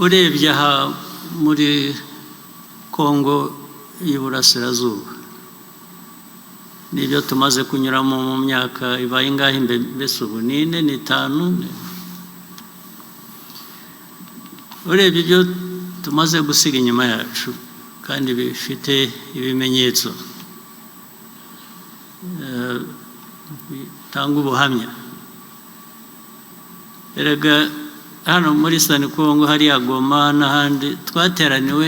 urebye aha muri Kongo y'Iburasirazuba nibyo tumaze kunyuramo mu myaka ibaye ingahe mbese ubu ni 4 ni 5 urebye ibyo tumaze gusiga inyuma yacu kandi bifite ibimenyetso bitanga ubuhamya. Erega hano muri Eastern Congo hariya Goma n'ahandi twateraniwe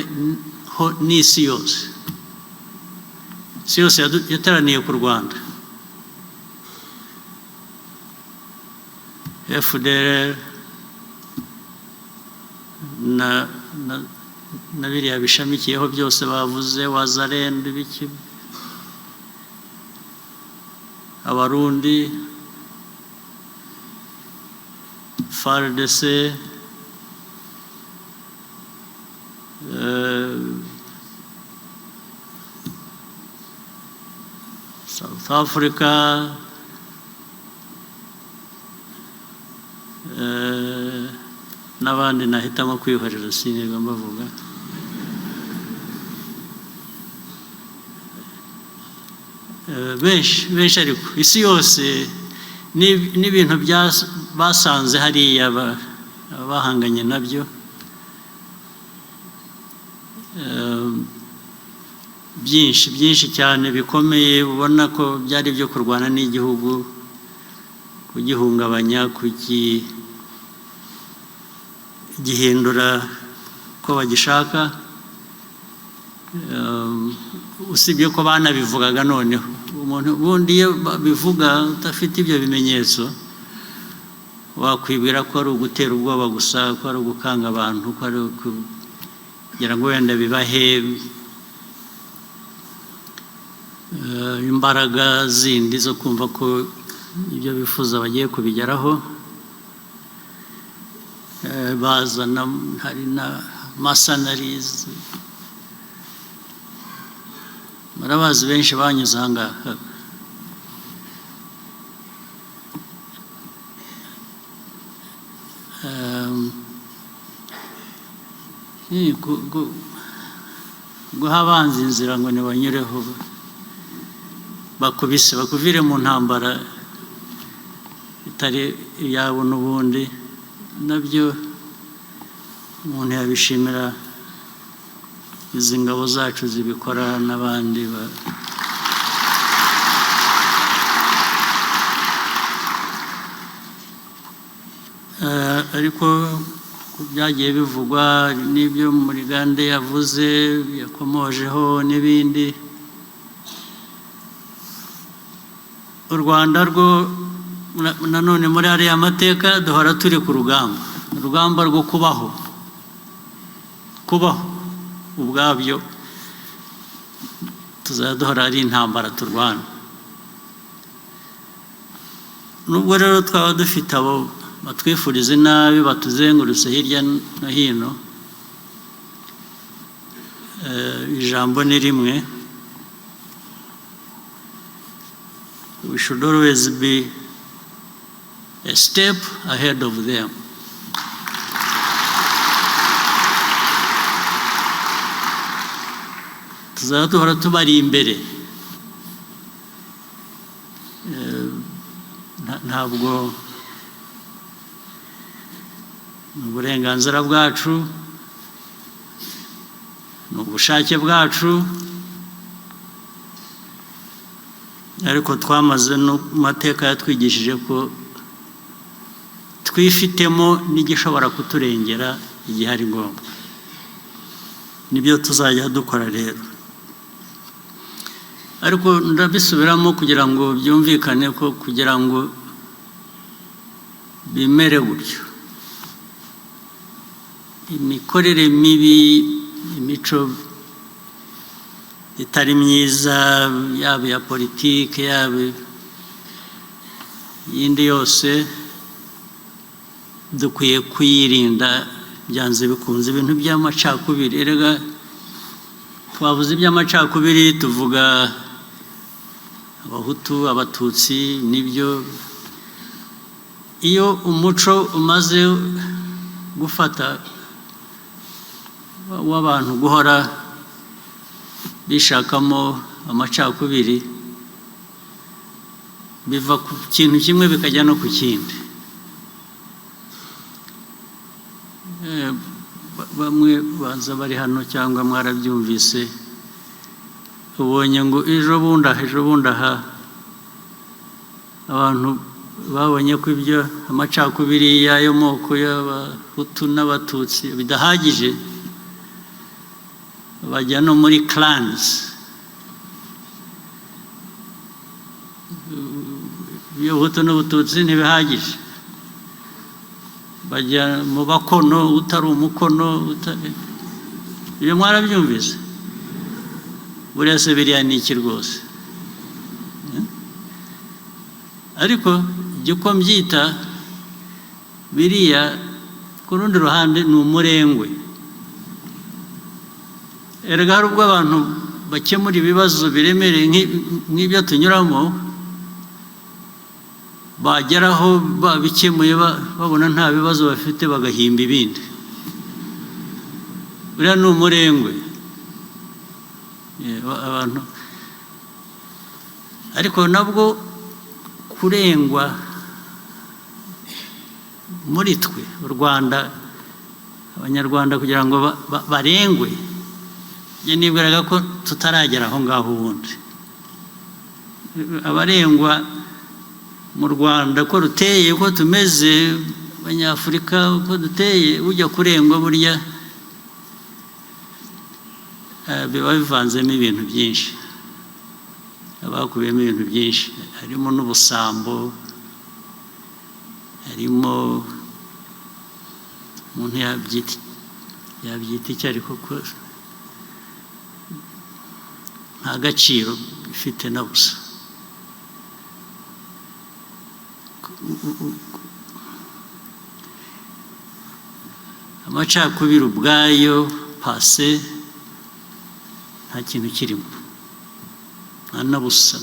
n'isi yose. Isi yose yateraniye ku Rwanda. FDR na biriya bishamikiyeho byose bavuze Wazalendo biki Abarundi FARDC South Africa n'abandi nahitamo kwihorera sinirwa mbavuga. Benshi ariko isi yose n'ibintu basanze hariya bahanganye nabyo byinshi cyane bikomeye ubona ko byari byo kurwana n'igihugu kugihungabanya gihindura ko bagishaka usibye ko banabivugaga noneho umuntu ubundi iyo bivuga udafite ibyo bimenyetso wakwibwira ko ari ugutera ubwoba gusa ko ari ugukanga abantu ko ari kugira ngo wenda bibahe imbaraga zindi zo kumva ko ibyo bifuza bagiye kubigeraho. Bazana hari na mercenaries murabazi benshi banyuze aha ngaha guha abanzi inzira ngo ntibanyureho bakuvire mu ntambara itari iyabo n'ubundi nabyo umuntu yabishimira izi ngabo zacu zibikora n'abandi ariko byagiye bivugwa n'ibyo muri Gande yavuze yakomojeho n'ibindi. U Rwanda rwo nanone muri ariya mateka duhora turi ku urugamba rwo kubaho ubwabyo tuzaduhora ari intambara turwana. Nubwo rero twaba dufite abo batwifuriza nabi batuzengurutse hirya no hino, ijambo ni rimwe: we should always be a step ahead of them. Tuzaduhora tubari imbere, ntabwo uburenganzira bwacu n'ubushake bwacu, ariko twamaze no mateka yatwigishije ko twifitemo n'igishobora kuturengera igihe ari ngombwa. Nibyo tuzajya dukora rero, ariko ndabisubiramo kugira ngo byumvikane ko kugira ngo bimere gutyo imikorere mibi, imico itari myiza, yaba ya politike yaba yindi yose, dukwiye kuyirinda byanze bikunze. Ibintu by'amacakubiri, erega twavuze iby'amacakubiri tuvuga Abahutu, Abatutsi, nibyo. Iyo umuco umaze gufata w'abantu guhora bishakamo amacakubiri biva ku kintu kimwe bikajya no ku kindi. Bamwe baza bari hano cyangwa mwarabyumvise, ubonye ngo ejo bundi aha abantu babonye ko ibyo amacakubiri y'ayo moko y'abahutu n'abatutsi bidahagije, bajya no muri clans. Ubuhutu n'ubututsi ntibihagije, bajya mu bakono, utari umukono, ibyo mwarabyumvise. Buriya se biriya ni iki rwose? Ariko ibyo uko mbyita biriya ku rundi ruhande ni umurengwe. Erega hari ubwo abantu bakemura ibibazo biremereye nk'ibyo tunyuramo, bageraho babikemuye babona nta bibazo bafite bagahimba ibindi. Buriya ni umurengwe abantu. Ariko nabwo kurengwa muri twe u Rwanda, abanyarwanda kugira ngo barengwe, njye nibwiraga ko tutaragera aho ngaho. Ubundi abarengwa mu Rwanda ko ruteye, ko tumeze abanyafurika, ko duteye, ujya kurengwa burya biba bivanzemo ibintu byinshi, abakubiyemo ibintu byinshi, harimo n'ubusambo, harimo umuntu yabyita icyo, ariko ko nta gaciro bifite na busa. Amacakubiri ubwayo pase nta kintu kirimo, nta na busa.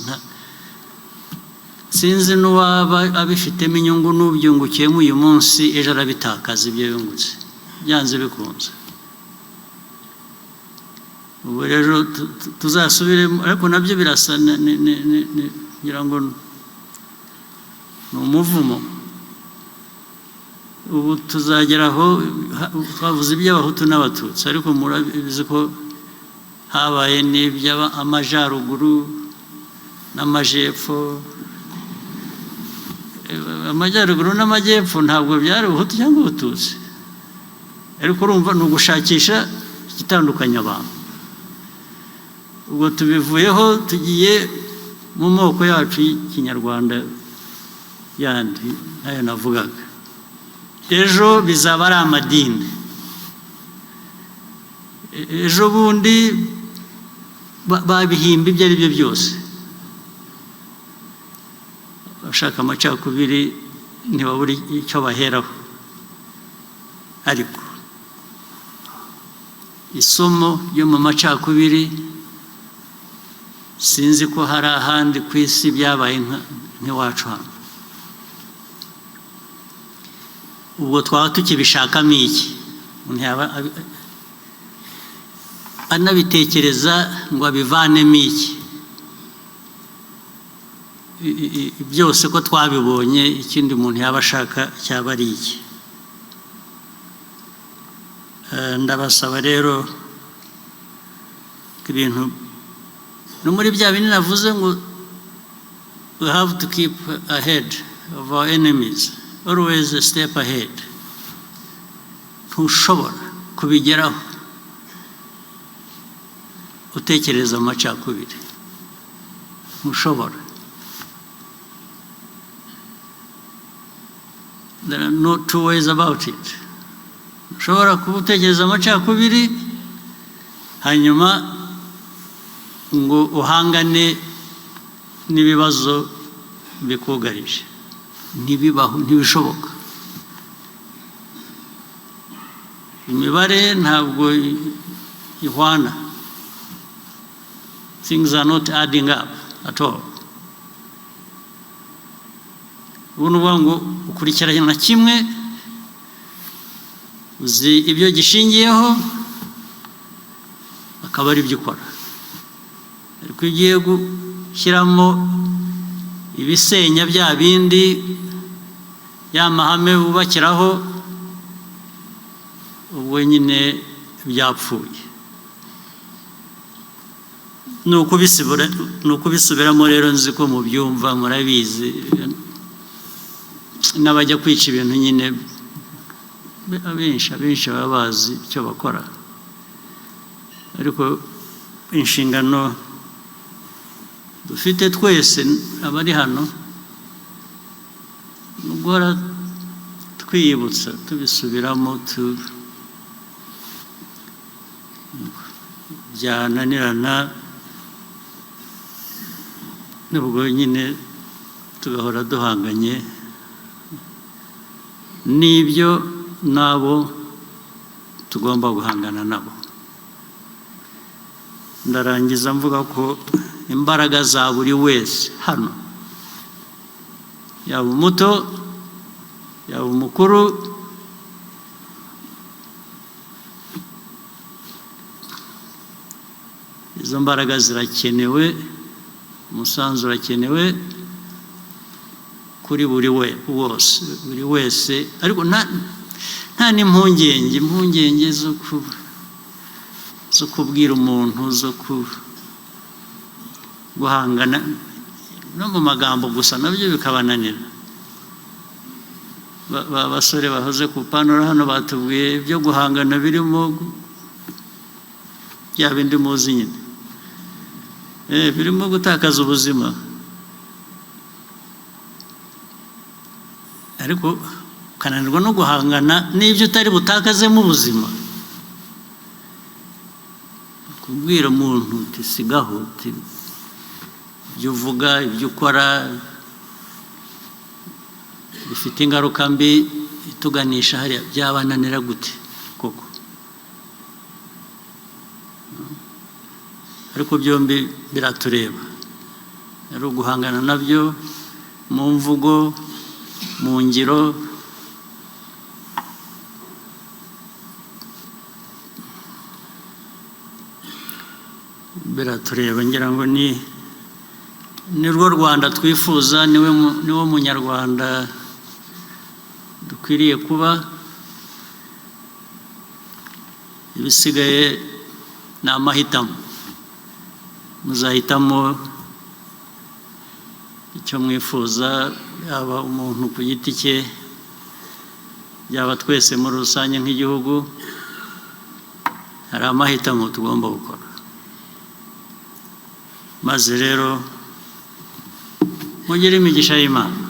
Sinzi n'uwaba abifitemo inyungu n'ubyungukiyemo uyu munsi, ejo arabitakaza ibyo yungutse, byanze bikunze. Ubu rero tuzasubiremo, ariko nabyo birasa ngira ngo ni umuvumo. Ubu tuzageraho twavuze iby'abahutu n'abatutsi, ariko murabizi ko habaye n'iby'amajyaruguru n'amajyepfo. Amajyaruguru n'amajyepfo ntabwo byari ubuhutu cyangwa ubututsi, ariko urumva ni ugushakisha igitandukanya abantu. Ubwo tubivuyeho, tugiye mu moko yacu y'ikinyarwanda yandi nayo navugaga. Ejo bizaba ari amadini, ejo bundi babihimba ibyo ari byo byose. Bashaka amacakubiri ntibabura icyo baheraho. Ariko isomo ryo mu macakubiri sinzi ko hari ahandi ku isi byabaye nk'iwacu hano. Ubwo twaba tukibishakamo iki? Umuntu yaba anabitekereza ngo abivanemo iki? Byose ko twabibonye, ikindi umuntu yaba ashaka cyaba ari iki? Ndabasaba rero ibintu no muri bya bindi navuze ngo we have to keep ahead of our enemies, always a step ahead. Ntushobora kubigeraho utekereza amacakubiri, ntushobora. There are no two ways about it. Ntushobora kuba utekereza amacakubiri hanyuma ngo uhangane n'ibibazo bikugarije. Ntibibaho, ntibishoboka. Imibare ntabwo ihwana. Things are not adding up at all. Ubu nuvuga ngo ukurikirana kimwe, uzi ibyo gishingiyeho, akaba ari byo ukora. Ariko iyo ugiye gushyiramo ibisenya bya bindi, ya mahame wubakiraho, ubwo nyine byapfuye. Ni ukubisubiramo rero, nzi ko mubyumva, murabizi. N'abajya kwica ibintu nyine abenshi baba bazi icyo bakora, ariko inshingano dufite twese abari hano ni uguhora twiyibutsa, tubisubiramo, byananirana nubwo nyine tugahora duhanganye n'ibyo nabo tugomba guhangana nabo. Ndarangiza mvuga ko imbaraga za buri wese hano, yaba umuto yaba umukuru, izo mbaraga zirakenewe, umusanzu urakenewe kuri buri wese, ariko nta n'impungenge zo kubwira umuntu, zo guhangana no mu magambo gusa, nabyo bikabananira. Basore bahoze ku panura hano batubwiye ibyo guhangana birimo bya bindi muzi nyine, birimo gutakaza ubuzima, ariko ukananirwa no guhangana n'ibyo utari butakazemo ubuzima. Kubwira umuntu uti sigaho, ibyo uvuga, ibyo ukora bifite ingaruka mbi ituganisha hariya, byabananira gute koko? Ariko byombi biratureba, ari uguhangana nabyo mu mvugo, mu ngiro, biratureba. Ngira ngo ni rwo Rwanda twifuza, niwo munyarwanda dukwiriye kuba. Ibisigaye ni amahitamo, muzahitamo icyo mwifuza, yaba umuntu ku giti cye, yaba twese muri rusange nk'igihugu. Hari amahitamo tugomba gukora, maze rero mugire imigisha y'Imana.